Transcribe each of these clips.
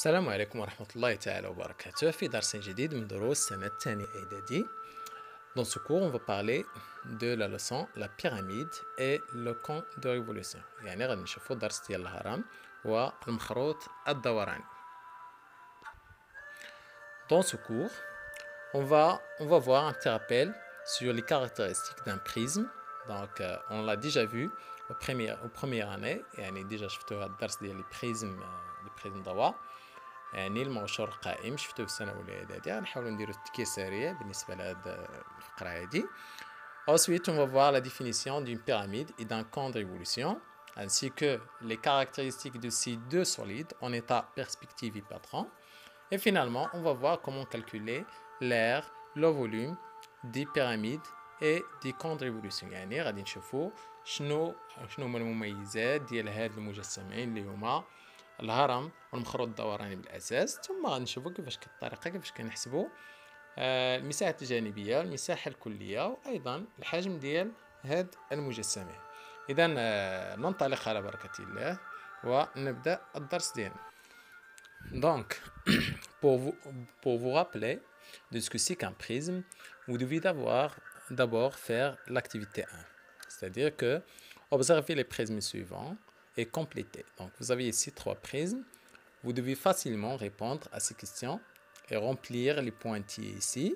السلام عليكم ورحمة الله تعالى وبركاته في درس جديد من دروس السنة الثانية إعدادي. Dans ce cours, on va parler de la leçon la pyramide et le camp de révolution. يعني غادي نشوفوا الدرس ديال الهرم والمخروط الدوراني. Dans ce cours, on va voir un petit rappel sur les caractéristiques d'un prisme. Donc, on l'a déjà vu au première année. يعني déjà شفتوا هذا الدرس ديال les prismes ضوء. يعني المنشور القائم شفتوه في السنة الأولى إعدادي. غنحاولوا نديرو تذكير سريع بالنسبة لهاد الفقرة هادي. Ensuite, on va voir la définition d'une pyramide et d'un camp de révolution, ainsi que les caractéristiques de ces deux solides en état perspective et patron. Et finalement, on va voir comment calculer l'air, le volume des pyramides et des camps de révolution. يعني غادي نشوفوا شنو هما المميزات ديال هاد المجسمين اللي هما الهرم والمخروط الدوراني بالاساس، ثم غنشوفوا كيفاش كنحسبوا المساحه الجانبيه المساحه الكليه وايضا الحجم ديال هاد المجسمين. اذا ننطلق على بركه الله ونبدا الدرس ديالنا. Donc, pour vous rappeler de ce que c'est qu'un prisme, vous devez d'abord faire l'activité 1. C'est-à-dire que observez les prismes suivants et compléter. Donc, vous avez ici 3 prismes. Vous devez facilement répondre à ces questions et remplir les pointillés ici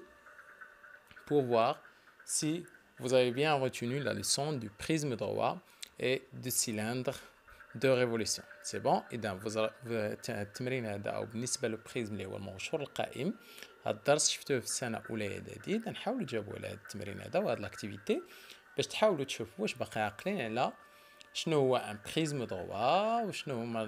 pour voir si vous avez bien retenu la leçon du prisme droit et du cylindre de révolution. C'est bon. إذا التمرين هذا أو بالنسبة للبريزم اللي هو المنشور القائم، هذا الدرس شفتوه في السنة الأولى إعدادي. إذا نحاولوا تجاوبوا على هذا التمرين هذا وهذه لاكتيفيتي باش تحاولوا تشوفوا واش باقي عاقلين على شنو هو ان بريزم دروا وشنو هما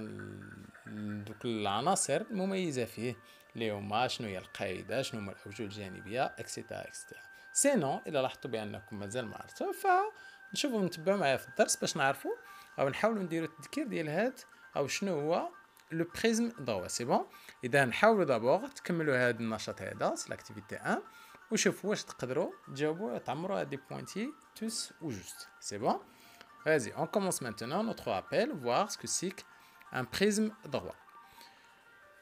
دوك العناصر المميزه فيه اللي هما شنو هي القاعده، شنو هما الاوجه الجانبيه اكسيتيرا اكسيتيرا. سينو الا لاحظتوا بانكم مازال ما عرفتوا فنشوفوا نتبعوا معايا في الدرس باش نعرفوا او نحاولوا نديروا التذكير ديال هاد او شنو هو لو بريزم دروا. سي بون. اذا نحاولوا دابور تكملوا هذا النشاط هذا سي لاكتيفيتي 1 وشوفوا واش تقدروا تجاوبوا تعمروا هاد دي بوينتي توس او جوست. سي بون. Vas-y, on commence maintenant notre rappel, voir ce que c'est qu'un prisme droit.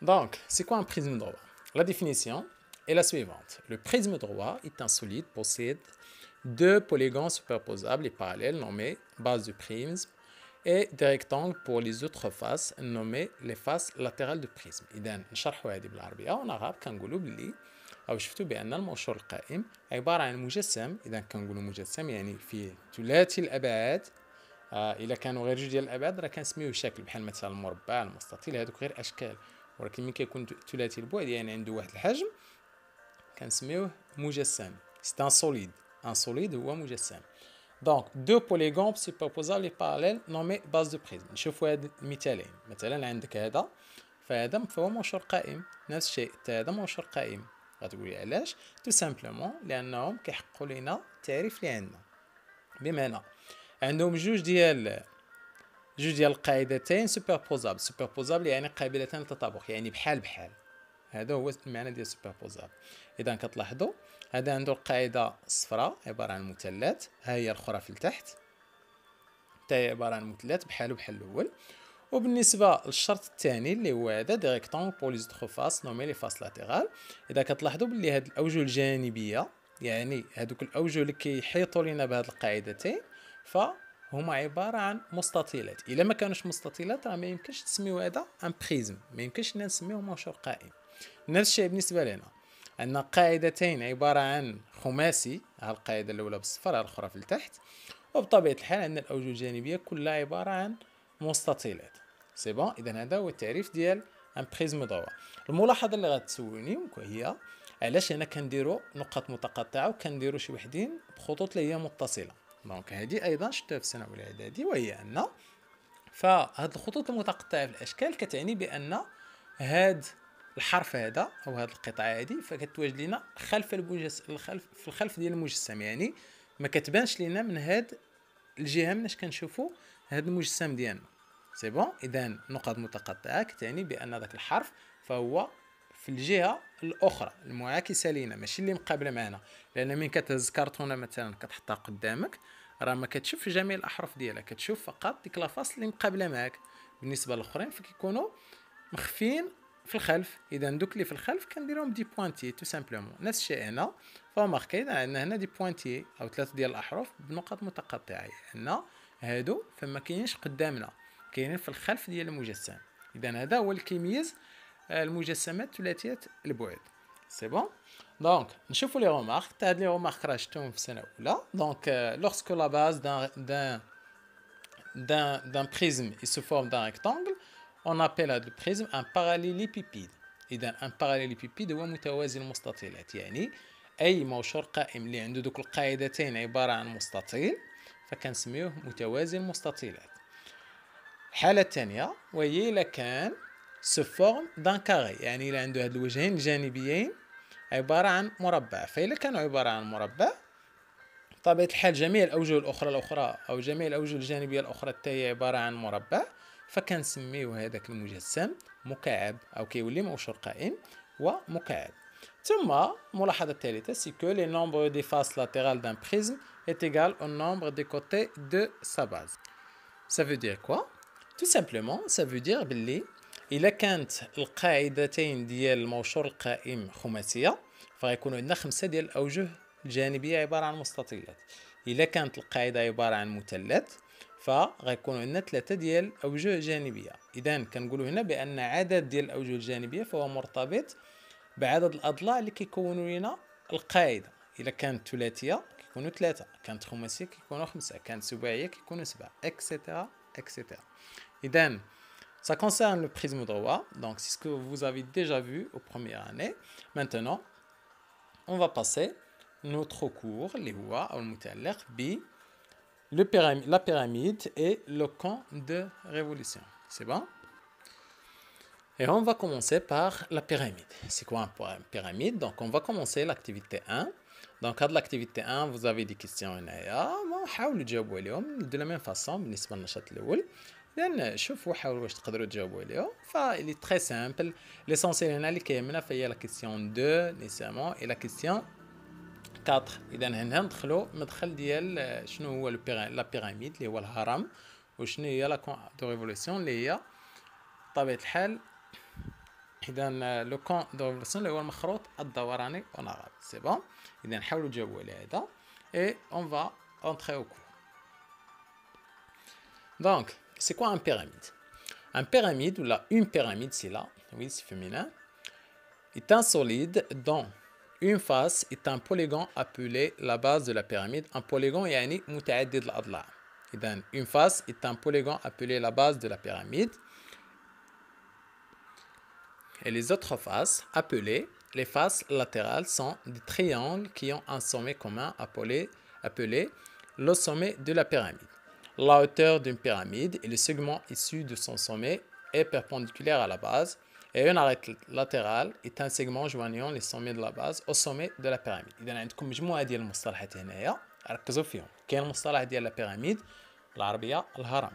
Donc, c'est quoi un prisme droit? La définition est la suivante. Le prisme droit est un solide, possède deux polygones superposables et parallèles nommés base du prisme et des rectangles pour les autres faces nommées les faces latérales du prisme. إذا نشرحوا هذه بالعربية ونغاب كنقولوا باللي أو شفتوا بأن المنشور القائم عبارة عن مجسم. إذا كنقولوا مجسم يعني فيه ثلاثي الأبعاد. الا كانوا غير جوج ديال الابعاد راه كنسميوه شكل بحال مثلا المربع المستطيل، هذوك غير اشكال، ولكن ملي كيكون ثلاثي البعد يعني عنده واحد الحجم كنسميوه مجسم. سي ان سوليد. ان سوليد هو مجسم. دونك دو بوليغون سوبربوزابل لي باراليل نومي باز دو بريزم. نشوفوا هاد المثالين. مثلا عندك هذا فهذا فهو منشور قائم، نفس الشيء هذا منشور قائم. غتقولي علاش؟ تو سامبلومون لانهم كيحققوا لينا التعريف اللي عندنا، بمعنى عندهم جوج ديال القاعدتين سوبربوزابل يعني قابلتان للتطابق، يعني بحال هذا هو المعنى ديال سوبربوزابل. اذا كتلاحظوا هذا عنده القاعده الصفراء عباره عن مثلث، ها هي الاخرى في التحت حتى هي عباره عن مثلث بحال الاول. وبالنسبه للشرط الثاني اللي هو هذا دي ريكتانغل بور لي زوتر فاس نومي لي فاس لاتيرال، اذا كتلاحظوا باللي هاد الاوجه الجانبيه يعني هذوك الاوجه اللي كيحيطوا لينا بهاد القاعدتين فهما عباره عن مستطيلات. الا ما كانوش مستطيلات راه ما يمكنش تسميو هذا ان بريزم، ما يمكنش نسميوه منشور قائم. نفس الشيء بالنسبه لنا عندنا قاعدتين عباره عن خماسي، ها القاعده الاولى بالصفر ها الاخرى في التحت، وبطبيعه الحال عندنا الاوجه الجانبيه كلها عباره عن مستطيلات. سي بون. اذا هذا هو التعريف ديال ان بريزم دروا. الملاحظه اللي غتسولني هي علاش هنا كنديروا نقط متقطعه وكنديروا شي وحدين بخطوط اللي هي متصله. دونك هذه ايضا شفتها في السنه الاولى اعدادي، وهي ان فهاد الخطوط المتقطعه في الاشكال كتعني بان هاد الحرف هذا او هاد القطعه هذه فكتواجد لنا خلف في الخلف ديال المجسم، يعني ما كتبانش لينا من هاد الجهه مناش كنشوفوا هاد المجسم ديالنا. سي بون. اذا نقط متقطعه كتعني بان ذاك الحرف فهو في الجهه الاخرى المعاكسه لينا ماشي اللي مقابله معنا، لان من كتهز كرتونه مثلا كتحطها قدامك راه ما كتشوف جميع الاحرف ديالها، كتشوف فقط ديك لافاس اللي مقابله معاك. بالنسبه للاخرين فكيكونوا مخفيين في الخلف. اذا دوك اللي في الخلف كنديرهم دي بوانتي تو سامبلومون. نفس الشيء هنا، فماركي عندنا هنا دي بوانتي او 3 ديال الاحرف بنقط متقطعه، لان هادو فما كاينينش قدامنا، كاينين في الخلف ديال المجسم. اذا هذا هو اللي كيميز المجسمات ثلاثيه البعد. سي بون. دونك نشوفوا لي رومارك تاع هاد لي رومارك راه شفتوهم في السنه الاولى. دونك لورسكو لا باز d'un prisme il se forme d'un rectangle, on appelle le prisme un parallélépipède. إذا un parallélépipède هو متوازي المستطيلات، يعني أي موشور قائم اللي عنده دوك القاعدتين عبارة عن مستطيل فكنسميوه متوازي المستطيلات. الحالة الثانية وهي إلا كان se forme d'un carré، يعني إلا عنده هاد الوجهين الجانبيين عبارة عن مربع. فإلا كانوا عبارة عن مربع بطبيعة الحال جميع الأوجه الأخرى أو جميع الأوجه الجانبية الأخرى هي عبارة عن مربع، فكنسميو هذاك المجسم مكعب أو كيولي موشور قائم ومكعب. ثم الملاحظة الثالثة سي كو لي نومبر دي فاس لاتérales d'un prisme est égal au nombre des côtés de sa base. Ça veut dire quoi? Tout simplement ça veut dire باللي إلا كانت القاعدتين ديال الموشور القائم خماسية فغيكونوا عندنا 5 ديال الأوجه الجانبية عبارة عن مستطيلات. إلا كانت القاعدة عبارة عن مثلث فغيكونوا عندنا 3 ديال الأوجه جانبية. إذا كنقولوا هنا بأن عدد ديال الأوجه الجانبية فهو مرتبط بعدد الأضلاع اللي كيكونوا لنا القاعدة. إلا كانت ثلاثية كيكونوا 3، كانت خماسية كيكونوا 5، كانت سباعية كيكونوا 7، etc. etc. إذا ça concerne le prisme droit, donc c'est ce que vous avez déjà vu aux premières années. Maintenant, on va passer notre cours اللي هو أو المتعلق ب la pyramide et le camp de révolution. C'est bon? Et on va commencer par la pyramide. C'est quoi une pyramide? Donc on va commencer l'activité 1. Donc à l'activité 1, vous avez des questions هنايا حاولوا تجاوبوا عليهم de la même façon بالنسبة للنشاط الأول. لأن شوفوا حاولوا واش تقدروا تجاوبوا عليهم. فإلي très simple. L'essentiel هنا اللي كيهمنا فهي la question 2 nécessairement et la question 4. إذا هنا ندخلوا مدخل ديال شنو هو لا بيراميد اللي هو الهرم، وشنو هي لا كون دو ريفولوسيون اللي هي بطبيعة الحال. إذا لو كون دو ريفولوسيون اللي هو المخروط الدوراني اون arabe. سي بون. إذا نحاولوا تجاوبوا على هذا et on va entrer au cours. Donc c'est quoi un pyramide? Un pyramide ou là une pyramide c'est là, oui c'est féminin, est un solide dont une face est un polygone appelé la base de la pyramide. Un polygone يعني متعدد الأضلاع. إذا une face est un polygone appelé la base de la pyramide. Et les autres faces appelées les faces latérales sont des triangles qui ont un sommet commun appelé le sommet de la pyramide. La hauteur d'une pyramide et le segment issu de son sommet est perpendiculaire à la base. Et une arête latérale est un segment joignant les sommets de la base au sommet de la pyramide. إذا عندكم مجموعة ديال المصطلحات هنايا ركزوا فيهم. كاين المصطلح ديال لا بيراميد العربية الهرم،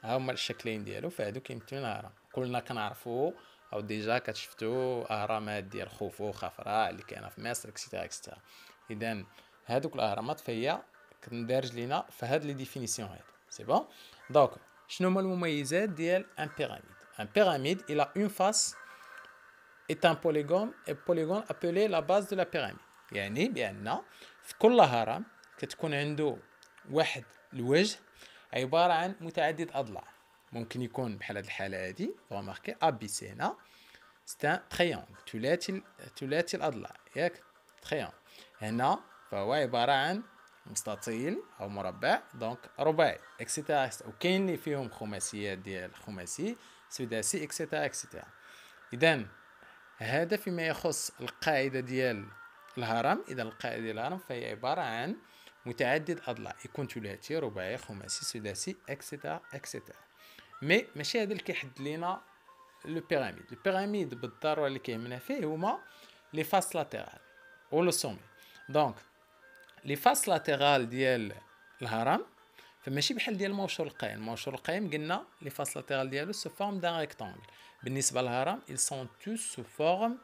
ها هما الشكلين ديالو فهادو كيمثلوا الهرم. كلنا كنعرفوا او ديجا كتشفتوا اهرامات ديال خوفو خفراء اللي كاينه في مصر اكسيتيرا اكسيتيرا. اذا هادوك الاهرامات فهي كندارج لينا في هاد لي ديفينيسيون هادو. سي بون. دونك شنو هما المميزات ديال ان بيراميد؟ ان بيراميد الى اون فاس est un polygone appelé la base de la pyramide. يعني بأن في كل هرم كتكون عنده واحد الوجه عبارة عن متعدد أضلاع. ممكن يكون بحال هاد الحالة هادي remarquez ABC هنا c'est un triangle ثلاثي الأضلاع ياك triangle. هنا فهو عبارة عن مستطيل أو مربع دونك رباعي اكسيتيرا. وكاين اللي فيهم خماسيات ديال خماسي سداسي اكسيتيرا اكسيتيرا. إذا هذا فيما يخص القاعدة ديال الهرم. إذا القاعدة ديال الهرم فهي عبارة عن متعدد أضلاع، يكون ثلاثي رباعي خماسي سداسي اكسيتيرا اكسيتيرا. مي ماشي هذا اللي كيحدد لينا لو بيراميد. لو بيراميد بالضرورة اللي كيهمنا فيه هما لي فاس لاتيرال و لو سومي. دونك لي فاس لاتيرال ديال الهرم فماشي بحال ديال الموشور القائم. الموشور القائم قلنا لي فاس لاتيرال ديالو سو فورم دان ريكتانغل. بالنسبة للهرم ils sont tous sous forme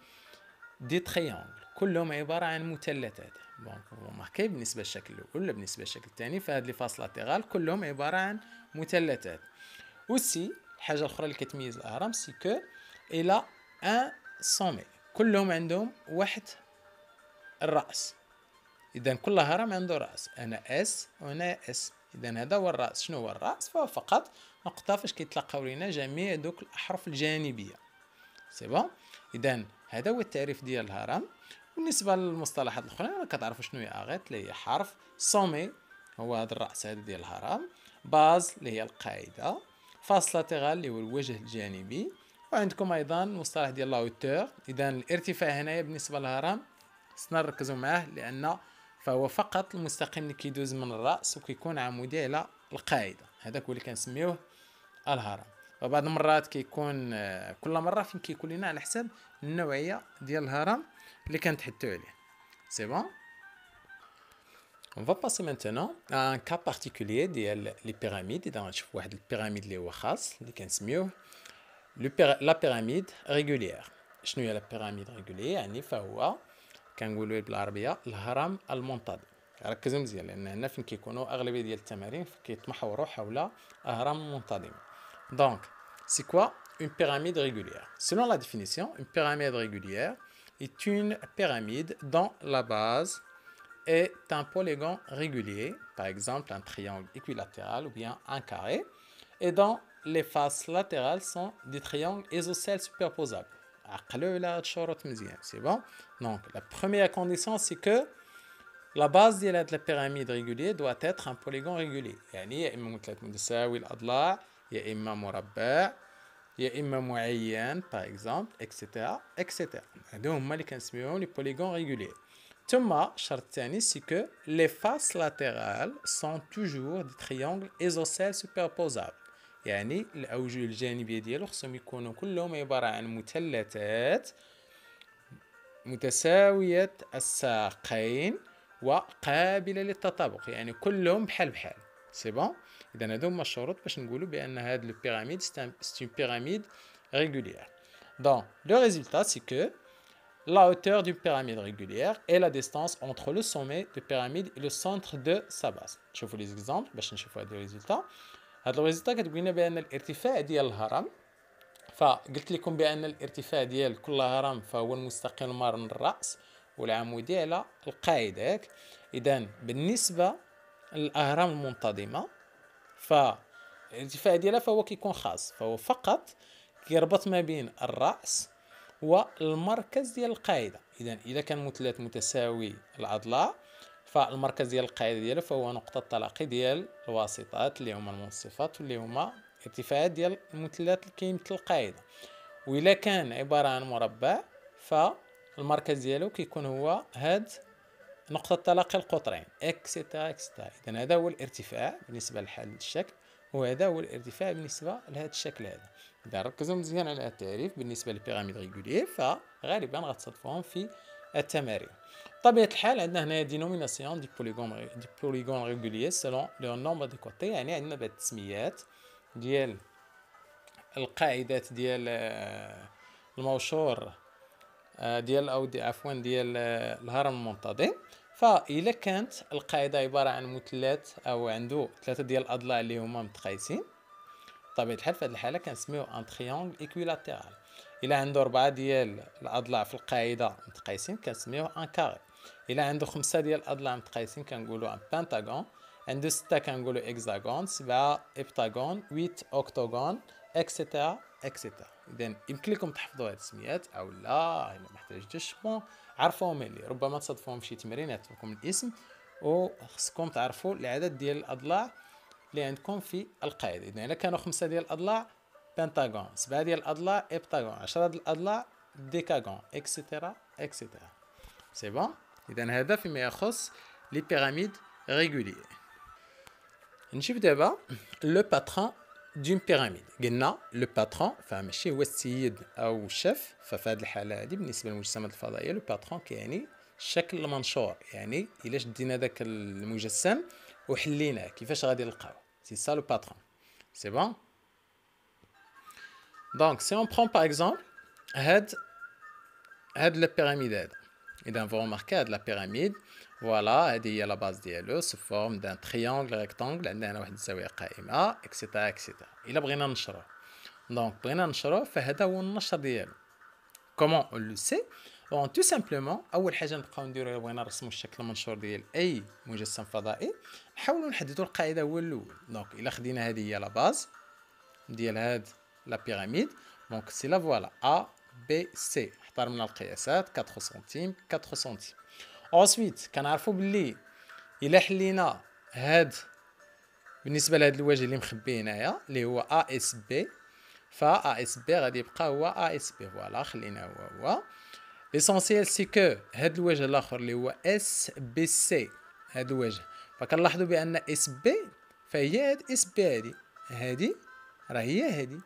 des triangles، كلهم عبارة عن مثلثات. دونك remarquez بالنسبة للشكل الأول ولا بالنسبة للشكل الثاني فهاد لي فاس لاتيرال كلهم عبارة عن مثلثات. aussi الحاجة الأخرى اللي كتميز الهرم سي كو إلا ان سومي، كلهم عندهم واحد الراس. اذا كل هرم عنده راس، انا اس وانا اس. اذا هذا هو الراس. شنو هو الراس؟ فهو فقط نقطه فاش كيتلاقاو لينا جميع دوك الاحرف الجانبيه. سي بون. اذا هذا هو التعريف ديال الهرم. بالنسبه للمصطلحات الاخرى كتعرفوا شنو هي اغيط اللي هي حرف، سومي هو هذا الراس هذا ديال الهرم، باز اللي هي القاعده، فاس لاتيرال اللي هو الوجه الجانبي، وعندكم ايضا المصطلح ديال لاوتور. اذا الارتفاع هنايا بالنسبه للهرم خصنا نركزوا معاه، لان فهو فقط المستقيم اللي كيدوز من الراس وكيكون عمودي على القاعده، هذاك هو اللي كنسميوه الهرم. وبعض المرات كيكون كل مره فين كيكون لنا على حساب النوعيه ديال الهرم اللي كنتحدثوا عليه. سي بون. On va passer maintenant à un cas particulier ديال les pyramides. إذا غنشوف واحد البيراميد اللي هو خاص اللي كنسميوه لا بيراميد ريغوليير. شنو هي لا بيراميد ريغوليير؟ يعني فهو كنقولوا بالعربيه الهرم المنتظم. ركزوا مزيان لان هنا فين كيكونوا اغلبيه ديال التمارين كيتمحوروا حول اهرام منتظمه. Donc, c'est quoi une pyramide régulière? Selon la définition, une pyramide régulière est une pyramide dont la base est un polygone régulier, par exemple un triangle équilatéral ou bien un carré, et dont les faces latérales sont des triangles isocèles superposables. C'est bon? Donc, la première condition, c'est que la base de la pyramide régulière doit être un polygone régulier. يعني يا إما مثلث متساوي الأضلاع، يا إما مربع، يا إما معين par exemple etc etc. هادو هما اللي كنسميوهم les polygons réguliers. ثم الشرط الثاني c'est que les faces latérales sont toujours des triangles isocèles superposables. يعني الأوجه الجانبية ديالو خصهم يكونوا كلهم عبارة عن مثلثات متساوية الساقين وقابلة للتطابق، يعني كلهم بحال بحال. سي بون. إذا هادو هما الشروط باش نقولوا بأن هاد لو بيراميد سي اون بيراميد régulière. Donc, le résultat, c'est que la hauteur d'une pyramide régulière est la distance entre le sommet de pyramide et le centre de sa base. شوفوا les exemples باش نشوفوا هاد الريزلتا. هاد الريزلتا كتقول لنا بأن الارتفاع ديال الهرم، فقلت لكم بأن الارتفاع ديال كل هرم فهو المستقيم المار من الرأس والعمودي على القاعدة. إذا بالنسبة للأهرام المنتظمة فالارتفاع ديالها فهو كيكون خاص، فهو فقط كيربط ما بين الرأس والمركز ديال القاعدة. إذا كان مثلث متساوي الأضلاع فالمركز ديال القاعدة ديالو فهو نقطة التلاقي ديال الواسطات اللي هما المنصفات واللي هما ارتفاعات ديال المثلث اللي كيمثل القاعدة. وإلا كان عبارة عن مربع فالمركز ديالو كيكون هو هاد نقطة تلاقي القطرين اكسيتا اكسيتا. إذا هذا هو الارتفاع بالنسبة لهذا الشكل، وهذا هو الارتفاع بالنسبة لهذا الشكل هذا. إذا ركزوا مزيان على التعريف بالنسبة للبيراميد ريغوليير فغالبا غتصادفوهم في التمارين. بطبيعة الحال عندنا هنا دينوميناسيون دي بوليغون ريغوليير سيلون لو نومبر دو كوتي. يعني عندنا بعض التسميات ديال القاعدات ديال الموشور ديال او عفوا ديال الهرم المنتظم. فإلا كانت القاعدة عبارة عن مثلث او عنده ثلاثة ديال الأضلاع اللي هما متقايسين، بطبيعة الحال في هذه الحالة كنسميوه ان تريونغل ايكويلاتيرال. إلا عنده 4 ديال الأضلاع في القاعدة متقايسين كنسميوه ان كاري. إلا عنده 5 ديال الأضلاع متقايسين كنقولوا ان بنتاغون. عنده 6 كنقولوا اكزاغون، 7 ابتاغون، 8 اوكتاغون اكسيتيرا اكسيتيرا. إذا يمكن لكم تحفظوا هذه التسميات او لا، الا ما احتاجتوش بون عرفوهم اللي ربما تصادفوهم في شي تمرين يعطيكم الاسم، وخصكم تعرفوا العدد ديال الأضلاع اللي عندكم في القاعدة. إذا إلا كانوا 5 ديال الأضلاع بنتاغون، 7 ديال الأضلاع ابتاغون، 10 ديال الأضلاع ديكاغون اكسيتيرا اكسيتيرا. سي بون. إذا هذا فيما يخص لي بيراميد ريغوليير. نشوف دابا لو باترون دون بيراميد. قلنا لو باترون فماشي هو السيد او الشيف، ففي هذه الحاله هذه بالنسبه للمجسمات الفضائيه لو باترون كيعني الشكل المنشور. يعني الا شدينا داك المجسم وحليناه كيفاش غادي نلقاو، سي سا لو باترون. سي بون. دونك سي اون برون باغ اكزومبل هاد لا بيراميد هذا. إذا فو رماركي هاد لا بيراميد فوالا هادي هي لا باز ديالو سو فورم دان تريونغل ريكتونغل، عندنا هنا واحد الزاوية قائمة اكسيتيرا اكسيتيرا. إلا بغينا ننشروه، دونك بغينا ننشروه فهذا هو النشر ديالو. كومون اون لو سي؟ بون تو سامبلومون اول حاجه نبقاو نديرو بغينا نرسمو الشكل المنشور ديال اي مجسم فضائي، نحاولوا نحددوا القاعده هو الاول. دونك الا خدينا هذه هي لا باز ديال هاد لا بيراميد، دونك سي لا فوالا ا بي سي، احترمنا القياسات 4 سنتيم 4 سنتيم. انسويت كنعرفوا باللي الا حلينا هاد بالنسبه لهاد الوجه اللي مخبي هنايا اللي هو ا اس بي، فا اس بي غادي يبقى هو ا اس بي. فوالا خلينا هو ليسونسيال سي كو هاد الوجه الاخر اللي هو اس بي سي، هاد الوجه فكنلاحظوا بان اس بي فهي هاد اس بي هادي راه هي هادي.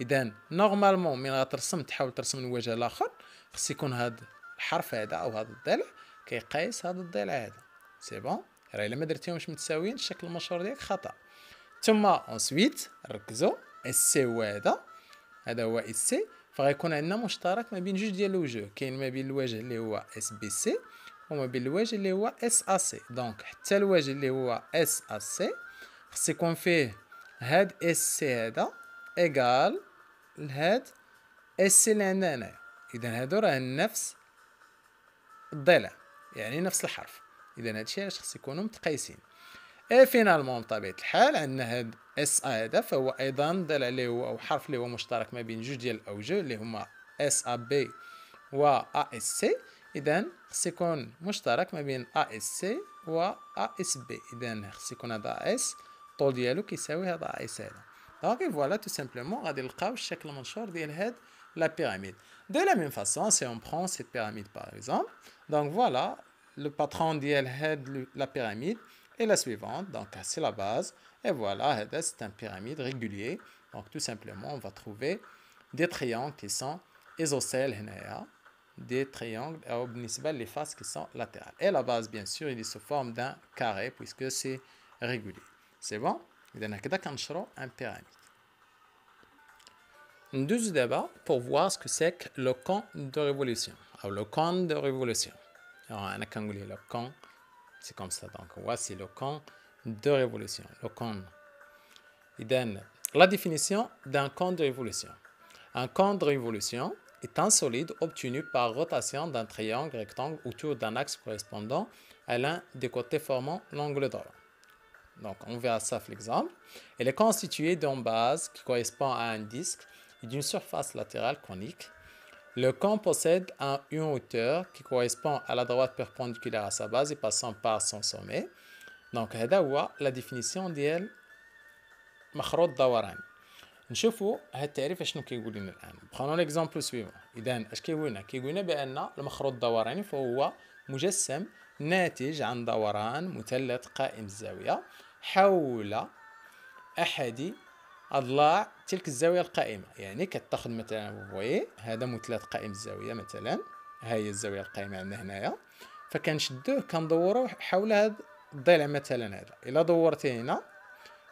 اذا نورمالمون من غترسم تحاول ترسم الوجه الاخر خص يكون هاد الحرف هذا او هذا الضلع كيقايس هذا الضلع هذا. سي بون، راه الا ما درتيهمش متساويين الشكل المشهور ديالك خطا. ثم انسويت ركزوا اس سي هو هذا هو اس سي، فغيكون عندنا مشترك ما بين جوج ديال الوجوه، كاين ما بين الوجه اللي هو اس بي سي وما بين الوجه اللي هو اس ا سي. دونك حتى الوجه اللي هو اس ا سي خص يكون فيه هاد اس سي هذا ايغال لهاد اس سي اللي عندنا هنايا. اذا هادو راه نفس الضلع يعني نفس الحرف، اذا هادشي علاش خص يكونوا متقايسين. اي فينالمون بطبيعه الحال عندنا هاد اس ا هذا فهو ايضا ضلع اللي هو او حرف اللي هو مشترك ما بين جوج ديال الاوجه اللي هما اس ا بي و ا اس سي. اذا خص يكون مشترك ما بين ا اس سي و ا اس بي، اذا خص يكون هذا اس الطول ديالو كيساوي هذا اس هذا. دونك فوالا تو سامبلومون غادي نلقاو الشكل المنشور ديال هاد لا بيراميد. دو لا ميم فاسون سي اون برون سيت بيراميد باغ اكزومبل، دونك فوالا لو باترون ديال هاد لا بيراميد et la suivante, donc c'est la base, et voilà, c'est un pyramide régulier. Donc tout simplement, on va trouver des triangles qui sont isocèles, des triangles les faces qui sont latérales. Et la base, bien sûr, il est sous forme d'un carré puisque c'est régulier. C'est bon? On a un pyramide. Un deuxième débat pour voir ce que c'est que le camp de révolution. Alors, le camp de révolution. Alors, on a le camp. C'est comme ça, donc voici le camp de révolution. Le camp. Il donne la définition d'un camp de révolution. Un camp de révolution est un solide obtenu par rotation d'un triangle rectangle autour d'un axe correspondant à l'un des côtés formant l'angle droit. Donc on verra ça par l'exemple. Il est constitué d'une base qui correspond à un disque et d'une surface latérale conique. Le camp possède une hauteur qui correspond à la droite perpendiculaire à sa base et passant par son sommet. Donc, هذا هو la définition ديال مخروط دوراني. نشوفوا هذا التعريف شنو كيقول لنا الآن. Prenons l'exemple suivant. إذا اش كيقول لنا؟ كيقول لنا بأن المخروط الدوراني فهو مجسم ناتج عن دوران مثلث قائم الزاوية حول أحد أضلاع تلك الزاوية القائمة. يعني كتاخذ مثلا فوي هذا مثلث قائم الزاوية مثلا، ها هي الزاوية القائمة عندنا هنايا، فكنشدوه كندوروه حول هذا الضلع مثلا هذا. إلا دورتي هنا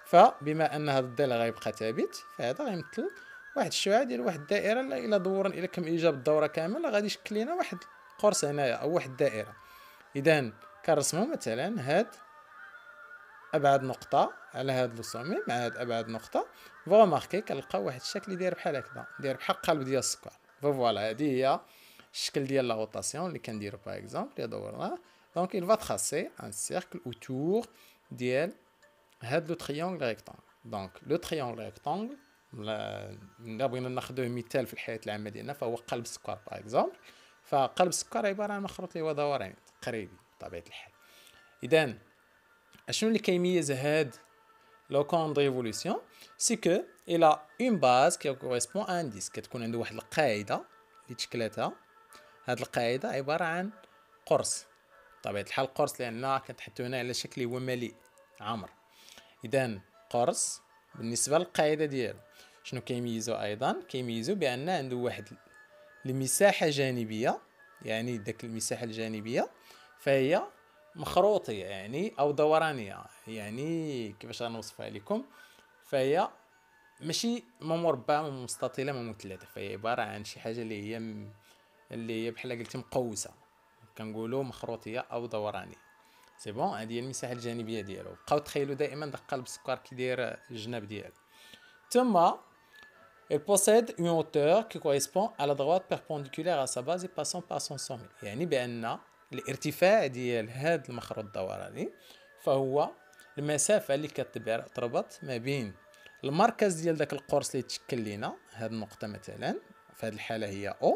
فبما أن هذا الضلع غيبقى ثابت فهذا غيمثل واحد الشعاع ديال واحد الدائرة. إلا دورنا إلا كم إجاب الدورة كاملة غادي يشكل لنا واحد قرص هنايا أو واحد الدائرة. إذا كنرسمو مثلا هاد ابعد نقطه على هذا لوسومي مع هاد ابعد نقطه، فوا ماركي كنلقاو واحد الشكل داير بحال هكذا، داير بحال قلب ديال السكر. فوالا هذه هي الشكل ديال لا روتاسيون اللي كنديرو باغ اكزومبل اللي دورناه. دونك il va tracer un cercle autour ديال هاد لو تريونغل ريكتانغل. دونك لو تريونغل ريكتانغل الا بغينا ناخذوه مثال في الحياه العامه ديالنا فهو قلب السكر باغ اكزومبل. فقلب السكر عباره عن مخروط اللي هو دوراني تقريبي بطبيعه الحال. اذا شنو اللي كيميز هاد لو كون دو ريفولوسيون؟ سي كو الى اون باز كي كوريسبون ان ديسك، كتكون عنده واحد القاعده اللي تشكلاتها. هاد القاعده عباره عن قرص بطبيعه الحال، قرص لان كنتحدثوا هنا على شكل هو مليء عمر. اذا قرص بالنسبه للقاعده ديالو شنو كيميزو؟ ايضا كيميزو بان عنده واحد المساحه جانبيه، يعني داك المساحه الجانبيه فهي مخروطيه يعني او دورانيه. يعني كيفاش غنوصفها لكم؟ فهي ماشي مربعه ما مستطيله ما مثلثه، فهي عباره عن شي حاجه اللي هي بحال قلتي مقوسه، كنقولوا مخروطيه او دورانيه. سي بون، هذه هي المساحه الجانبيه ديالو. بقاو تخيلوا دائما داك قلب السكر كي داير الجناب ديالو. ثم Elle possède une hauteur qui correspond à la droite perpendiculaire à sa base et passant par son sommet. يعني بأن الارتفاع ديال هذا المخروط الدوراني فهو المسافة اللي كتربط ما بين المركز ديال داك القرص اللي تشكل لينا هاد النقطة مثلا في هذه الحالة هي O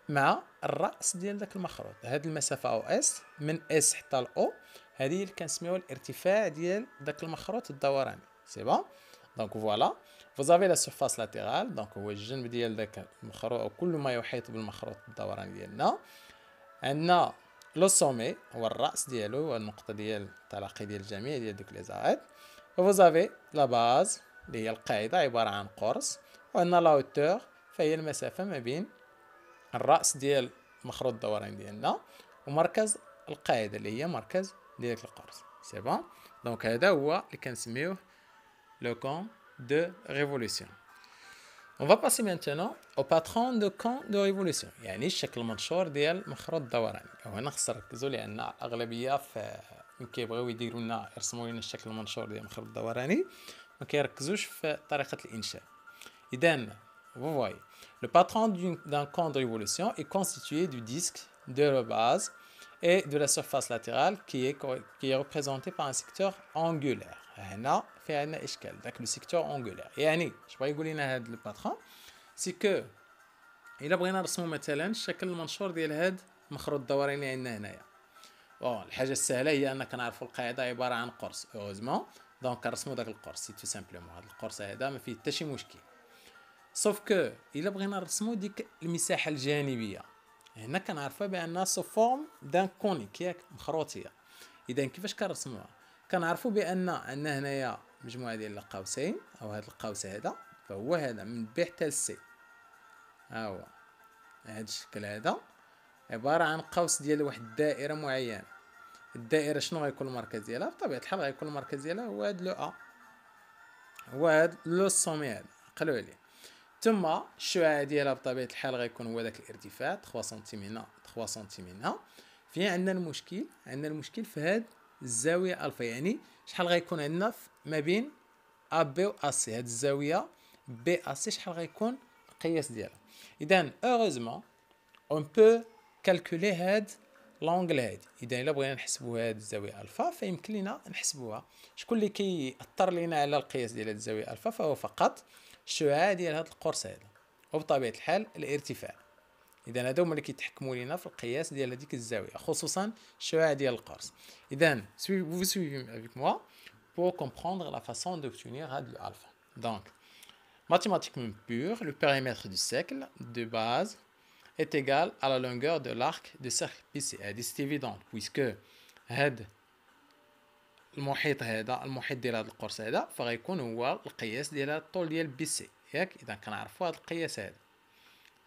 مع الرأس ديال داك المخروط. هاد المسافة أو اس من اس حتى الأو هذه اللي كنسميوها الارتفاع ديال داك المخروط الدوراني. سي بون. دونك فوالا vous avez la surface latérale دونك هو الجنب ديال داك المخروط أو كل ما يحيط بالمخروط الدوراني ديالنا. عندنا لو سومي هو الرأس ديالو هو النقطة ديال التلاقي ديال الجميع ديال دوك لي زاريت. vous avez la base اللي هي القاعدة عبارة عن قرص. وعندنا لا هوتور فهي المسافة ما بين الرأس ديال المخروط الدوراني ديالنا ومركز القاعدة اللي هي مركز ديال القرص. سي بون. دونك هذا هو اللي كنسميوه لو كون دو ريفولوسيون. On va passer maintenant au patron de camp de révolution يعني الشكل المنشور ديال المخروط الدوراني. وهنا خص نركزوا لأن الأغلبية من كيبغيو يديروا لنا يرسموا لنا الشكل المنشور ديال المخروط الدوراني ما كيركزوش في طريقة الإنشاء. إذا vous voyez le patron d'un camp de révolution est constitué du disque de la base et de la surface latérale qui est représenté par un secteur angulaire. هنا في عندنا اشكال داك لو سيكتور اونغولير. يعني اش بغا يقول لنا هذا الباترون سي كو الا بغينا نرسمو مثلا الشكل المنشور ديال هذا المخروط الدوراني اللي عندنا هنايا. الحاجه السهله هي ان كنعرفوا القاعده عباره عن قرص اوزمون دونك كنرسمو داك القرص سي تو سامبلومون. هذا القرص هذا ما فيه حتى شي مشكل. سوف كو الا بغينا نرسمو ديك المساحه الجانبيه هنا كنعرفوها بان سو فورم دان كونيك ياك مخروطيه. اذا كيفاش كنرسموها كنعرفوا بان عندنا هنايا مجموعه ديال القوسين او هذا القوس هذا فهو هذا من بي حتى لسي. ها هو هذا الشكل هذا عباره عن قوس ديال واحد الدائره معينه. الدائره شنو غيكون المركز ديالها؟ بطبيعه الحال غيكون المركز ديالها هو هذا لو ا هو هذا لو سومي هذا قلوا عليه. ثم الشعاع ديالها بطبيعه الحال غيكون هو داك الارتفاع 3 سنتيم هنا 3 سنتيم هنا. فين عندنا المشكل؟ عندنا المشكل في هذا الزاويه الفا. يعني شحال غيكون عندنا ما بين ا بي و ا سي. هاد الزاويه بي ا سي شحال غيكون القياس ديالها؟ اذا اوروزمون اون بو كالكولي هاد لونغل هادي. اذا الا بغينا نحسبوا هاد الزاويه الفا فيمكن لينا نحسبوها. شكون اللي كيأثر لينا على القياس ديال هاد الزاويه الفا؟ فهو فقط الشعاع ديال هاد القرص هذا وبطبيعه الحال الارتفاع. اذا هادو هما اللي كيتحكموا لينا في القياس ديال هذيك الزاويه خصوصا الشعاع ديال القرص. اذا vous suivez avec moi pour comprendre la façon d'obtenir le alpha. Donc mathématiquement pur, le périmètre du cercle de base est égal à la longueur de l'arc de cercle BC. C'est évident puisque هذا المحيط هذا المحيط ديال هذا القرص هذا فغيكون هو القياس ديال الطول ديال بي سي ياك. اذا كنعرفوا هذا القياس هذا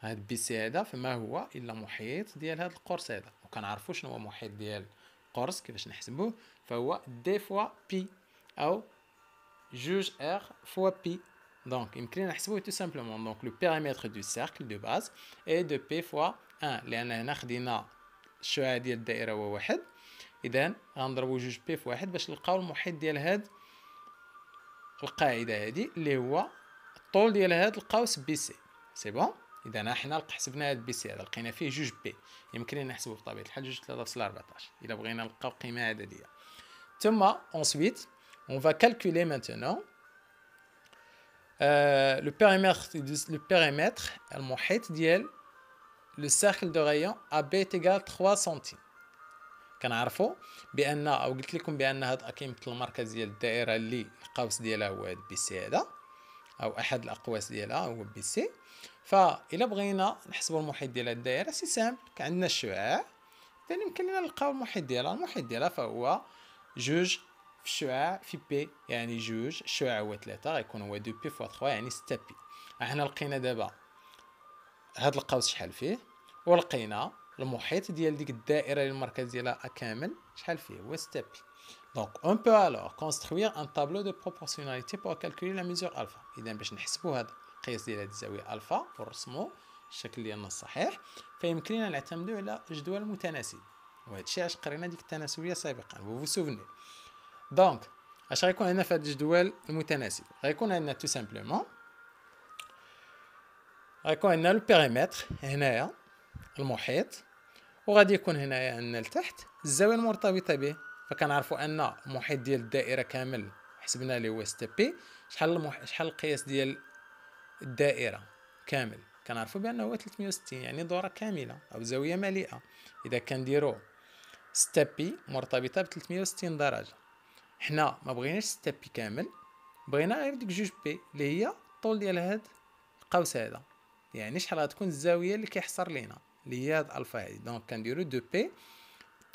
هذا بي سي هذا فما هو الا محيط ديال هذا القرص هذا. وكنعرفوا شنو هو محيط ديال القرص كيفاش نحسبوه فهو دي فوا بي او جوج ار فوا بي. دونك يمكن لنا نحسبوه تو سامبلومون. دونك لو بيريمتر دو سيركل دو باز اي دو بي فوا 1 لان هنا خدينا الشعاع ديال الدائره هو واحد. اذا غنضربوا جوج بي في واحد باش نلقاو المحيط ديال هاد القاعده هادي اللي هو الطول ديال هاد القوس بي سي. سي بون. اذا حنا حسبنا هاد بي سي هذا لقينا فيه جوج بي يمكن لنا نحسبوه بطبيعه الحال جوج 3.14 الا بغينا نلقاو قيمه عدديه. ثم ensuite on va calculer maintenant le périmètre المحيط ديال le cercle de rayon AB est égal 3 سنتيم. كنعرفوا بان او قلت لكم بان هذا كيمثل المركز ديال الدائره اللي القوس ديالها هو هذا بي سي هذا او احد الاقواس ديالها هو بي سي. فإلا بغينا نحسبوا المحيط ديال هذه الدائره سي سامبل عندنا الشعاع اذا يمكن لنا نلقاو المحيط ديالها. المحيط ديالها فهو جوج في الشعاع في بي يعني جوج الشعاع هو 3 غيكون هو 2 بي فوا 3 يعني 6 بي. احنا لقينا دابا هذا القوس شحال فيه ولقينا المحيط ديال ديك الدائره اللي المركز ديالها كامل شحال فيه هو 6 بي. Donc on peut alors construire un tableau de proportionnalité pour calculer la mesure alpha. اذا باش نحسبوا هذا القياس ديال هذه الزاويه الفا ونرسموا الشكل ديالنا الصحيح فيمكن لنا نعتمدوا على جدول المتناسب. وهذا الشيء علاش قرينا ديك التناسبيه سابقا vous vous souvenez. دونك اش غيكون عندنا في هذا الجدول المتناسب؟ غيكون عندنا tout simplement غيكون عندنا لو بيريمتر هنايا المحيط، وغادي يكون هنايا عندنا لتحت الزاويه المرتبطه به. فكنعرفوا ان المحيط ديال الدائره كامل حسبنا ليه هو 6 بي. شحال القياس ديال الدائره كامل؟ كنعرفوا بانه هو 360، يعني دوره كامله او زاويه مليئه. اذا كنديروا 6 بي مرتبطه ب 360 درجه، حنا ما بغيناش 6 بي كامل، بغينا غير ديك 2 بي اللي هي الطول ديال هاد القوس هذا، يعني شحال غتكون الزاويه اللي كيحصر لينا اللي هي هاد الفا هادي. دونك كنديرو 2 بي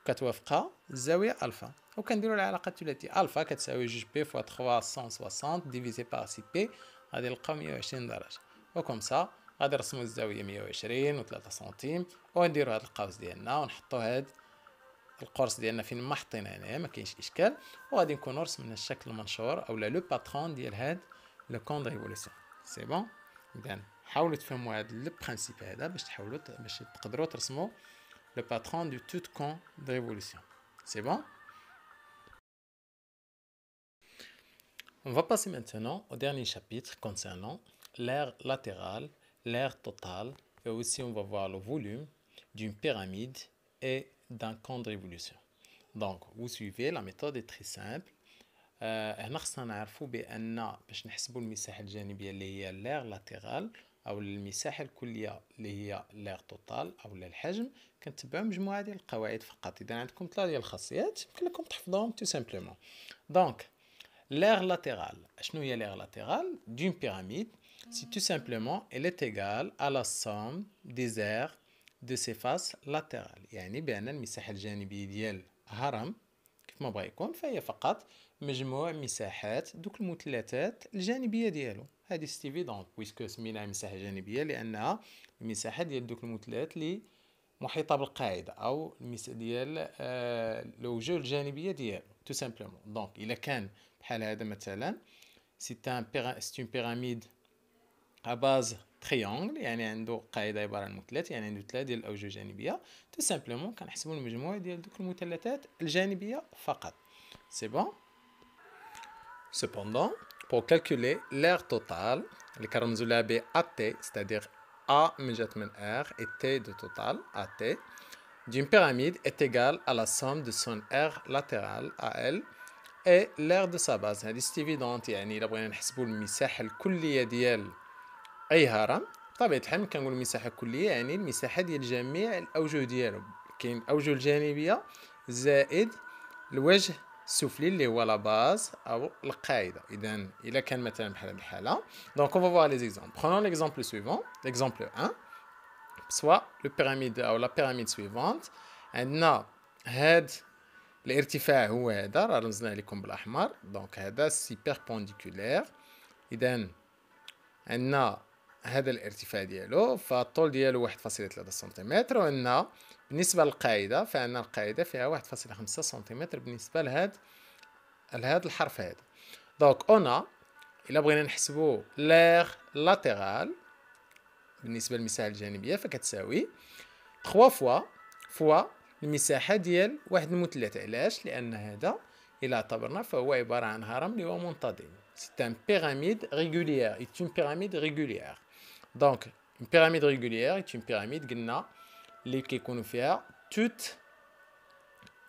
كتوافقها الزاويه الفا، وكنديرو العلاقه الثلاثيه الفا كتساوي 2 بي فوا 360 ديفيزي بار 6 بي، غادي نلقاو 120 درجه. وكم سا غادي نرسمو الزاويه 120 و3 سنتيم، ونديرو هاد القوس ديالنا ونحطو هاد القرص ديالنا فين ما حطينا هنايا، ما كاينش اشكال. وغادي نكونوا رسمنا الشكل المنشور اولا لو باترون ديال هاد لو كون دو ريفولوسيون. سي بون. اذا حاولوا تفهموا هاد لو برينسيپ هذا باش تقدروا ترسموا le patron du tout camp de révolution. C'est bon? On va passer maintenant au dernier chapitre concernant l'aire latérale, l'aire totale, et aussi on va voir le volume d'une pyramide et d'un camp de révolution. Donc, vous suivez, la méthode est très simple. هنا خصنا نعرفوا بان باش نحسبوا المساحه الجانبيه اللي هي لير لاترال او المساحه الكليه اللي هي لير توتال او الحجم، كنتبعوا مجموعه ديال القواعد فقط. اذا عندكم 3 ديال الخاصيات يمكن لكم تحفظوهم تو سامبلومون. دونك l'aire latérale. شنو هي l'aire latérale d'une pyramide? C'est tout simplement elle est égale à la somme des aires de ses faces latérales. يعني بان المساحه الجانبيه ديال هرم كيف ما بغا يكون فهي فقط مجموع مساحات دوك المثلثات الجانبيه ديالو. هذه ستيفيدونت بويسكو سميناها مساحه جانبيه لانها المساحه ديال دوك المثلثات اللي محيطه بالقاعده او المساحه ديال الوجوه الجانبيه ديالو تو سامبلومون. دونك الا كان بحال هذا مثلا سي اون بيراميد à base triangle، يعني عنده قاعده عباره عن مثلث، يعني عنده 3 ديال الاوجه الجانبيه. تو سامبلومون كنحسبوا المجموع ديال دوك المثلثات الجانبيه فقط. سي بون. Cependant, pour calculer l'aire totale, اللي كنرمزوا لها ب AT, c'est-à-dire A من جات من R et T de total, AT, d'une pyramide est égale à la somme de son aire latérale AL et l'aire de sa base. هذه ستيفيدونت، يعني إلا بغينا نحسبوا المساحة الكلية ديال أي هرم بطبيعة الحال كنقولوا المساحة الكلية يعني المساحة ديال جميع الأوجه ديالو. كاين الأوجه الجانبية زائد الوجه السفلي اللي هو لا باز او القاعده. اذا الا كان مثلا بحال هذه الحاله دونك اون فوا لي زيكزامبل. برونون ليكزامبل سويفون، ليكزامبل 1 سوا لو بيراميد او لا بيراميد سويفونت. عندنا هاد الارتفاع هو هذا، راه رمزناه لكم بالاحمر. دونك هذا سي بيربونديكولير، اذا عندنا هذا الارتفاع ديالو، فالطول ديالو 1.3 سنتيمتر. وعندنا بالنسبه للقاعده فعندنا القاعده فيها 1.5 سنتيمتر بالنسبه لهاد الحرف هذا. دونك انا الا بغينا نحسبوا لير لاترال بالنسبه للمساحه الجانبيه فكتساوي 3 فوا المساحه ديال واحد المثلث. علاش؟ لان هذا الى اعتبرنا فهو عباره عن هرم اللي هو منتظم. C'est un pyramide régulière, est une pyramide régulière. Donc, une pyramide régulière est une pyramide قلنا اللي كيكونوا فيها توت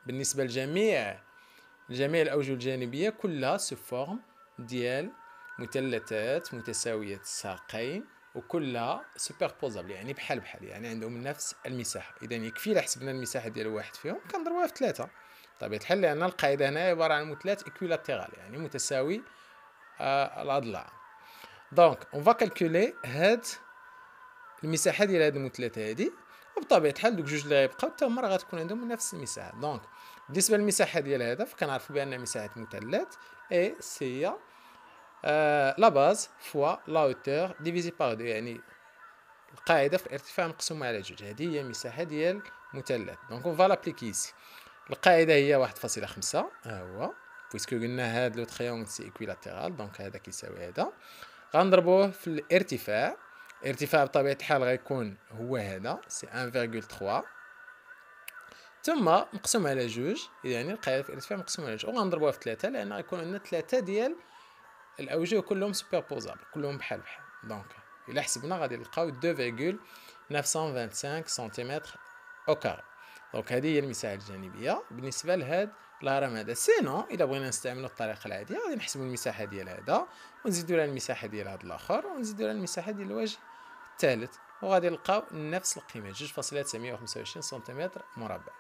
بالنسبة لجميع الأوجه الجانبية كلها سو فورم ديال مثلثات متساوية الساقين وكلها سوبربوزابل، يعني بحال يعني عندهم نفس المساحة. إذا يكفي إلا حسبنا المساحة ديال واحد فيهم كنضربوها في 3 بطبيعة الحال، لأن القاعدة هنا عبارة عن مثلث إكويلاتيرال يعني متساوي الأضلاع. دونك اون فا كالكولي هاد المساحه ديال هاد المثلثه هادي، وبطبيعه الحال دوك جوج اللي غيبقاو حتى هما راه غتكون عندهم نفس المساحه. دونك بالنسبه للمساحه ديال هذا فكنعرفوا بان مساحه مثلث اي سي لا باز فوا لا هوتور ديفيزي بار دو، يعني القاعده في الارتفاع مقسومه على جوج. هذه هي المساحه ديال مثلث. دونك اون فا لابليكي سي القاعده هي 1.5 ها هو بويسكو قلنا هاد لو تريونغل سي ايكويلاتيرال. دونك هذا كيساوي هذا، غنضربوه في الارتفاع. الارتفاع بطبيعة الحال غيكون هو هذا سي 1.3 ثم مقسوم على جوج، يعني القاعدة في الارتفاع مقسوم على جوج، وغنضربوها في 3 لأن غيكون عندنا 3 ديال الأوجه كلهم سوبربوزابل كلهم بحال. دونك إلا حسبنا غادي نلقاو 2,925 سنتيمتر أو كاري. دونك هذه هي المساحة الجانبية بالنسبة لهاد الهرم هذا. سينو إلا بغينا نستعملو الطريقة العادية غادي نحسبو المساحة ديال هذا ونزيدو لها المساحة ديال هاد الآخر ونزيدو لها المساحة ديال الوجه الثالث وغادي نلقاو نفس القيمة 2.925 سنتيمتر مربع.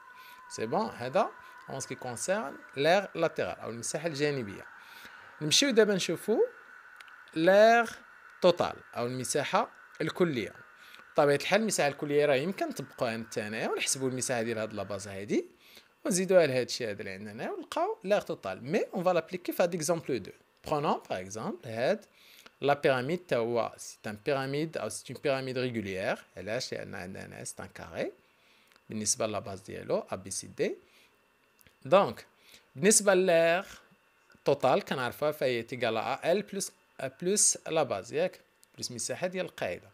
سي بون. هذا اون سكي كونسيرن لير لاتيرال أو المساحة الجانبية. نمشيو دابا نشوفو لير توتال أو المساحة الكلية. بطبيعة الحال المساحة الكلية راه يمكن نطبقوها نتانايا ونحسبو المساحة ديال هاد لابازا هادي ونزيدوها لهاد الشيء هذا اللي عندنا هنا ونلقاو لير توتال. مي اون فا لابليكي في هاد اكزومبل 2. برونون باغ اكزومبل هاد لا بيراميد تا هو سي ان بيراميد أو سي اون بيراميد ريغوليير. علاش؟ لأن عندنا هنا سي ان كاري بالنسبة لاباز ديالو أ بي سي دي. دونك بالنسبة لير توتال كنعرفوها فهي تيكال ا ال بلس لا باز ياك بلس مساحة ديال القاعدة.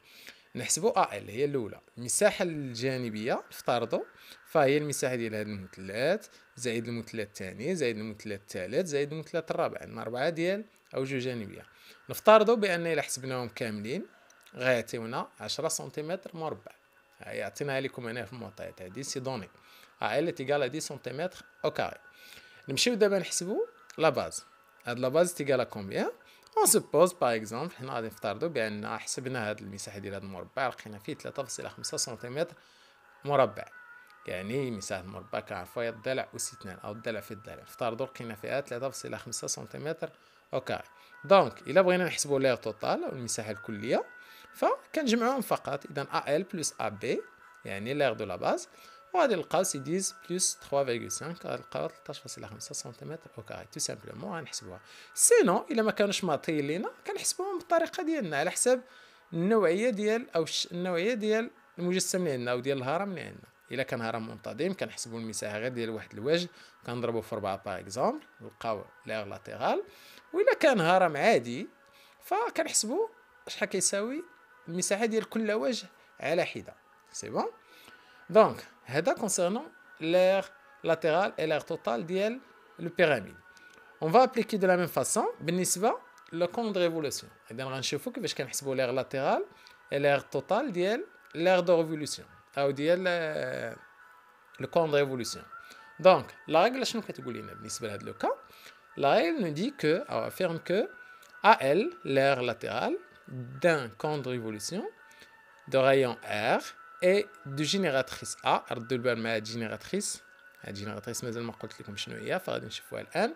نحسبو ا ال هي الاولى. المساحة الجانبية نفترضو فهي المساحة ديال هاد المثلثات زائد المثلث الثاني زائد المثلث الثالث زائد المثلث الرابع. عندنا 4 ديال أوجه جانبية. نفترضو بأن إلا حسبناهم كاملين غيعطيونا 10 سنتيمتر مربع. هاي عطيناها لكم هنا في المعطيات هادي سي دوني ا ال تيكال 10 سنتيمتر أو كاري. نمشيو دابا نحسبو لا باز. هاد لا باز تيكال كومبيان؟ اون سوبوز باغ اكزومبل حنا غادي نفترضو بان حسبنا هاد المساحه ديال هاد المربع لقينا فيه 3.5 سنتيمتر مربع. يعني مساحه المربع كنعرفوها هي الضلع أس 2 او الضلع في الضلع. نفترضو لقينا فيها 3.5 سنتيمتر او كاري. دونك الا بغينا نحسبو لير توتال او المساحه الكليه فكنجمعوهم فقط. اذا ا ال بلس ا بي يعني لير دو لا باز وغادي نلقاو سي 10 بلس 3.5 غادي نلقاو 13.5 سنتيمتر او كاري. تو سامبلومون غنحسبوها. سينو الا ما كانوش معطيين لينا كنحسبوهم بالطريقه ديالنا على حساب النوعيه ديال او النوعيه ديال المجسم اللي عندنا او ديال الهرم اللي عندنا. الا كان هرم منتظم كنحسبوا المساحه غير ديال واحد الوجه كنضربوا في 4 باغ اكزومبل نلقاو لير لاتيرال. والا كان هرم عادي فكنحسبوا شحال كيساوي المساحه ديال كل وجه على حده. سي بون. دونك هذا كونسيرنون l'air latéral et l'air total ديال le pyramide. On va appliquer de la même façon بالنسبة le compte de révolution. إذا غنشوفوا كيفاش كنحسبوا l'air latéral et l'air total ديال l'air de révolution أو ديال le compte de révolution. Donc la règle شنو كتقول لنا بالنسبة لهذا le cas؟ La règle nous dit que ou affirme que AL l'air latéral d'un compte de révolution de rayon R et de génératrice A. ردوا البال مع génératrice. هاد génératrice مازال ما قلت لكم شنو هي فغادي نشوفوها الآن.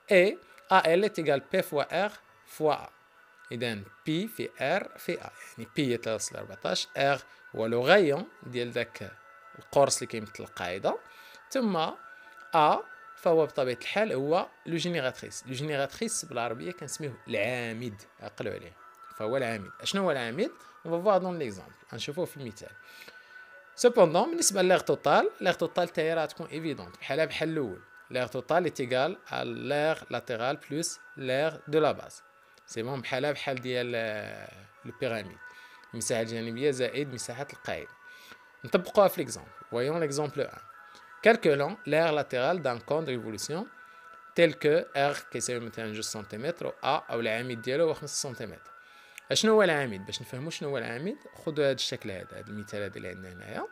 et AL est égal P fois R fois A. إذا P في R في A يعني P هي 3.14 R هو لو غايون ديال داك القرص اللي كيمثل القاعدة ثم A فهو بطبيعة الحال هو لو جينيراتريس. لو جينيراتريس بالعربية كنسميوه العامد. عقلوا عليه فهو العامد. اشنو هو العامد؟ on va voir dans l'exemple غنشوفوه في المثال. سوبوندون بالنسبة لير توتال لير توتال تاهي راه تكون ايفيدونت بحالها بحال الأول. لير توتال إيتيكال à لير لاتيرال بلس لير دو لا باز. سي بون بحالها بحال ديال لو بيراميد المساحة الجانبية زائد مساحة القاعدة. نطبقوها في ليكزومبل. voyons l'exemple 1. calculons l'air latéral d'un cône de révolution tel que R كيساوي مثلا 2 سنتيمتر و A أو العامد ديالو هو 5 سنتيمتر. اشنو هو العامد؟ باش نفهموا شنو هو العامد خذوا هذا الشكل هذا المثال هذا اللي عندنا هنايا.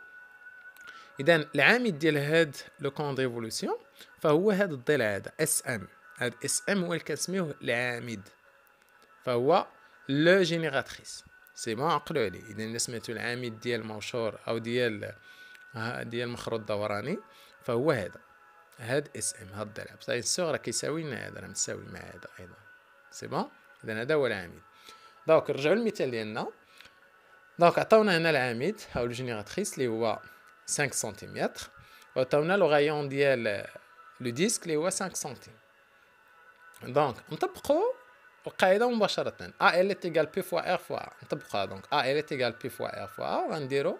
اذا العامد ديال هاد لو كون ريفولوسيون فهو هذا الضلع هذا اس ام. هذا اس ام هو اللي كنسميوه العامد فهو لو جينيراتريس. سي بون عقلوا عليه. اذا الا سميتو العامد ديال موشور او ديال مخروط دوراني فهو هاد اس ام. هاد الضلع بصح الصغرى كيساوي لنا هذا راه متساوي مع هذا ايضا. سي بون. اذا هذا هو العامد. دونك نرجعو للمثال ديالنا. دونك عطاونا هنا العامد او الجينيراتريس اللي هو 5 سنتيمتر وعطاونا لو غايون ديال لو ديسك اللي هو 5 سنتيم. دونك نطبقوا القاعده مباشره. ا ال تيغال بي فوا ار فوا نطبقوها. دونك ا ال تيغال بي فوا ار فوا وغنديرو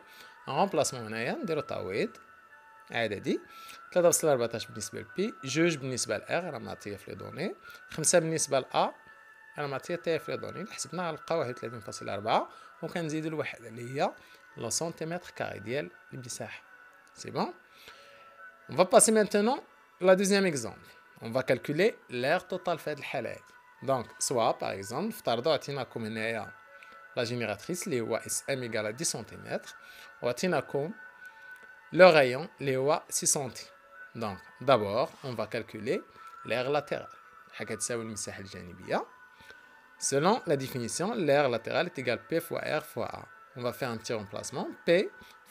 رومبلاسمون هنايا نديرو تعويض عددي 3.14 بالنسبه لبي 2 بالنسبه لار راه معطيه في لي دوني 5 بالنسبه لا انا معطيه تاهي في لي دوني حسبناها نلقاو 31.4 وكنزيدو الوحده اللي هي لو سنتيمتر كاري ديال المساحه. سي بون. On va passer maintenant la deuxième exemple. On va calculer l'air total في هذه الحاله هذه. دونك سوا باغ اكزومبل افترضوا عطيناكم هنايا la génératrice, les SM égale à 10 cm. On va comme le rayon, les 6 cm. Donc, d'abord, on va calculer l'aire latérale. Selon la définition, l'aire latérale est égale P fois R fois A. On va faire un petit remplacement. P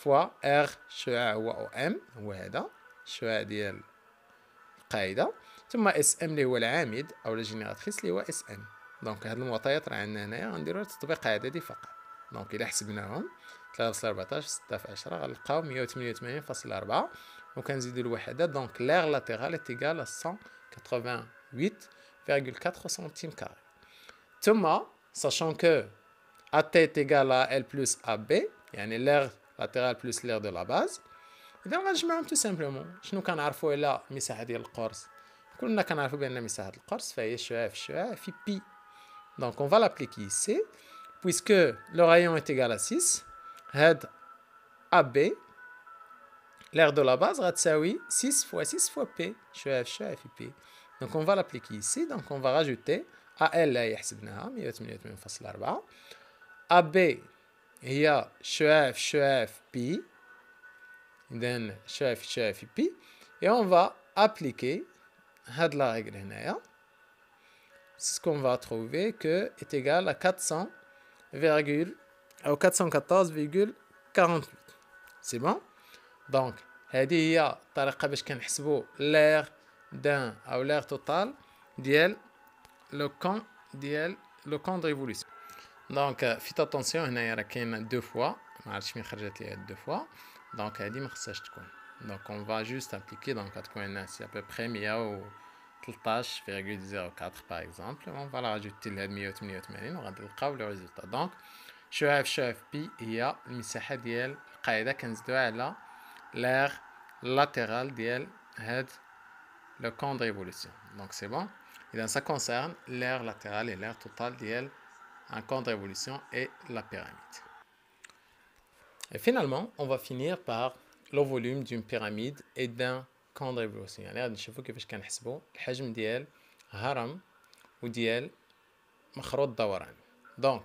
fois R شعاع هو M هو هذا الشعاع ديال القاعدة ثم اس ام اللي هو العامد او لا جينيراتريس اللي هو اس ام. دونك هاد المعطيات راه عندنا هنايا غنديرو تطبيق عددي فقط. دونك الا حسبناهم 3.14 6 في 10 غنلقاو 188.4 وكنزيدو الوحدات. دونك l'aire latérale est égale à 188,4 cm². ثم sachant que AT est égal à L plus AB يعني l'aire latérale plus l'aire de la base. إذا غنجمعهم tout simplement. شنو كنعرفو على المساحة ديال القرص؟ كلنا كنعرفو بأن مساحة القرص فهي الشعاع في الشعاع في بي. Donc on va l'appliquer ici. Puisque le rayon est égal à 6, هاد AB l'aire de la base غتساوي 6 fois 6 fois P شعاع في الشعاع في P. Donc on va l'appliquer ici. Donc on va rajouter AL هي حسبناها 188.4. AB هي شعاع في الشعاع في P. Then chef P et on va appliquer had la règle هنايا. C'est ce qu'on va trouver que est égal à 414,48. C'est bon? Donc هذه هي الطريقة باش كنحسبوا l'air d'un أو l'air total ديال le camp de révolution. Donc faites attention هنايا راه كاين deux fois ما عرفتش فين خرجت لي deux fois. Donc هذه ما خصهاش تكون. Donc on va juste appliquer. Donc غتكون c'est à peu près 113,04 par exemple. On va la rajouter لهاد 188 وغادي نلقاو le résultat. Donc شعاع في شعاع في بي هي المساحة ديال القاعدة كنزيدوها على l'aire latérale ديال هاد le camp de révolution. Donc c'est bon. Et ça concerne l'aire latérale et l'aire totale ديال un camp de révolution et la pyramide. Et finalement, on va finir par le volume d'une pyramide et d'un camp de révolution. يعني غادي نشوفوا كيفاش كنحسبوا الحجم ديال هرم وديال مخروط دوران. Donc,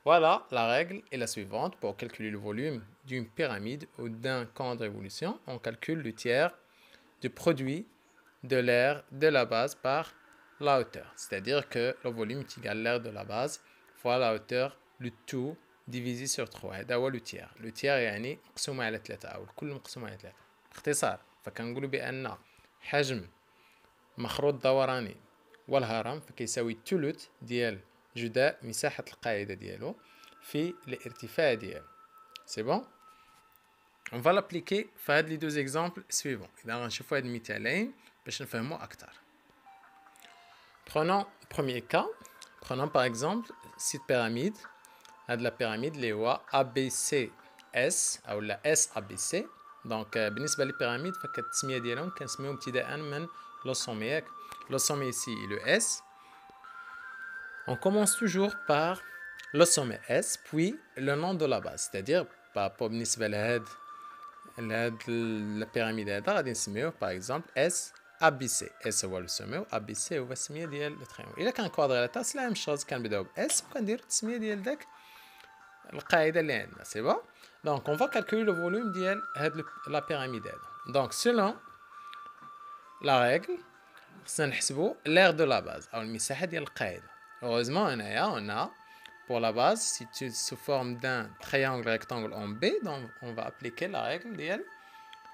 voilà, la règle est la suivante. Pour calculer le volume d'une pyramide ou d'un camp de révolution, on calcule le tiers du produit de l'aire de la base par la hauteur. C'est-à-dire que le volume est égal à l'aire de la base fois la hauteur, le tout divisé sur 3. هذا هو لو تيير. لو تيير يعني مقسومة على 3 أو الكل مقسوم على 3. باختصار فكنقولوا بأن حجم مخروط دوراني والهرم فكيساوي ثلث ديال جداء مساحة القاعدة ديالو في الارتفاع ديالو. سي بون. On va l'appliquer في هاد لي دوز اكزامبل سويفون. إذا غنشوفوا هاد المثالين باش نفهموا أكثر. Prenons le premier cas. Prenons par exemple cette pyramide. هاد la pyramide اللي هو ABCS أو لا SABC. Donc بالنسبة للبيراميد فالتسمية ديالهم كنسميهم ابتداء من لو سومي ياك. Le sommet ici est le S. On commence toujours par le sommet S, puis le nom de la base. C'est-à-dire, بالنسبة لهاد البيراميد هذا غادي نسميوه par exemple S ABC. S هو السومي و ABC هو التسمية ديال التريونغل. إلا كان كوادريلاتر سي لا ميم شوز كنبداو ب S وكنديرو التسمية ديال داك القاعدة اللي عندنا. سي بون. Donc on va calculer le volume ديال هاد la pyramide هذا. Donc selon la règle خصنا نحسبوا l'aire de la base أو المساحة ديال القاعدة. Heureusement هنايا on a pour la base située sous forme d'un triangle rectangle en B. Donc on va appliquer la règle ديال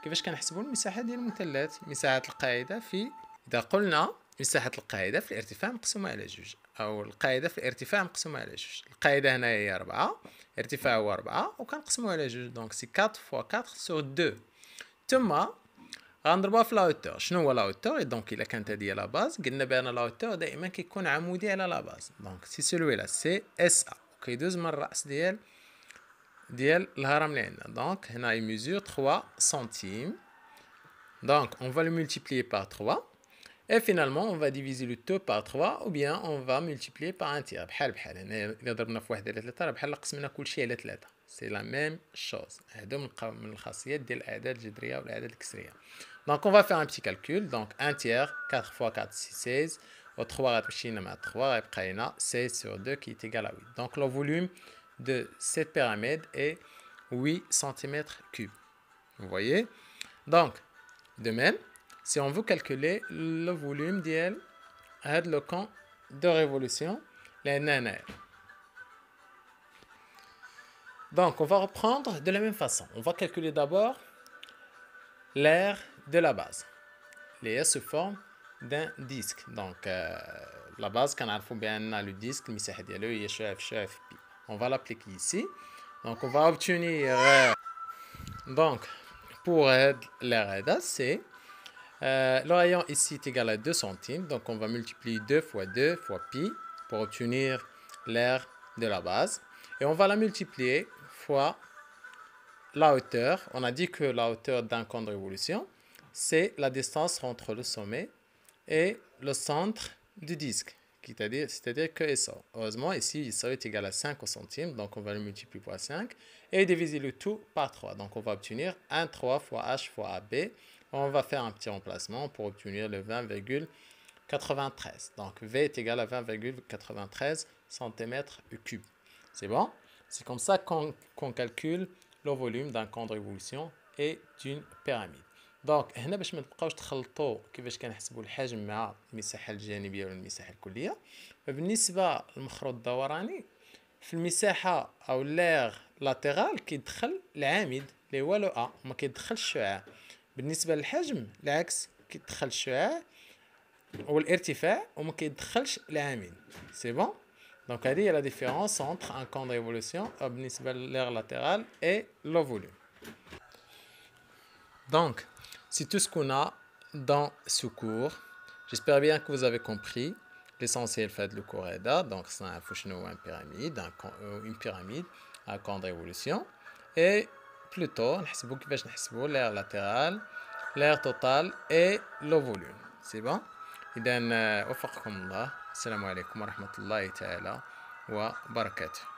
كيفاش كنحسبوا المساحة ديال المثلث. مساحة القاعدة في إذا قلنا مساحة القاعدة في الارتفاع مقسومة على جوج أو القاعدة في الارتفاع مقسومة على جوج. القاعدة هنايا هي 4 ارتفاع هو 4 وكنقسموه على جوج. دونك سي 4 fois 4 sur 2. ثم غنضربوها في لا هوتور. شنو هو لا هوتور؟ دونك الا كانت هذه لا باز قلنا بان لا هوتور دائما كيكون عمودي على لا باز. دونك سي سولوي لا سي اس ا وكيدوز من الراس ديال الهرم اللي عندنا. دونك هنا يميزور 3 سنتيم. دونك on va le multiplier par 3 et finalement on va diviser le tout par 3 ou bien on va multiplier par un tiers. بحال هنا الا ضربنا في 1 على 3 راه بحال قسمنا كلشي على 3. سي لا ميم شوز. هادو من الخاصيات ديال الاعداد الجذريه والاعداد الكسريه. Donc on va faire un petit calcul. Donc 1 tiers 4 fois 4 c'est 16 و 3 غتمشي لنا مع 3 غيبقى لنا 16 sur 2 qui est égal à 8. Donc le volume de cette pyramide est 8 cm3. Vous voyez? Donc, de même, si on veut calculer le volume ديال هذا le camp de révolution, donc on va reprendre de la même façon. On va calculer d'abord l'aire de la base. L'aire se forme d'un disque. Donc la base, كنعرفوا بأن le disque المساحة ديالو هي شاف pi. On va l'appliquer ici. Donc on va obtenir donc pour l'aire c'est le rayon ici est égal à 2 centimes. Donc on va multiplier 2 fois 2 fois pi pour obtenir l'aire de la base. Et on va la multiplier fois la hauteur. On a dit que la hauteur d'un cône de révolution, c'est la distance entre le sommet et le centre du disque. C'est-à-dire que SO. Heureusement, ici, SO est égal à 5 centimes. Donc, on va le multiplier par 5 et diviser le tout par 3. Donc, on va obtenir 1, 3 fois H fois AB. On va faire un petit remplacement pour obtenir le 20,93. Donc, V est égal à 20,93 cm3. C'est bon? C'est comme ça qu'on calcule le volume d'un cône de révolution et d'une pyramide. دونك هنا باش ما تبقاوش تخلطوا كيفاش كنحسبوا الحجم مع المساحه الجانبيه ولا المساحه الكليه. فبالنسبه للمخروط الدوراني في المساحه او لير لاترال كيدخل العامد اللي هو لو ا وما كيدخلش الشعاع. بالنسبه للحجم العكس كيدخل الشعاع والارتفاع وما كيدخلش العامد. سي بون. Donc, il y a la différence entre un cône de révolution بالنسبة l'aire latérale et le volume. Donc, c'est tout ce qu'on a dans ce cours. J'espère bien que vous avez compris l'essentiel fait de le cours EDA. Donc, c'est un une pyramide, un cône de révolution. Et plutôt, on l'aire latérale, l'aire totale et le volume. C'est bon? إذن وفقكم الله. السلام عليكم ورحمة الله تعالى وبركاته.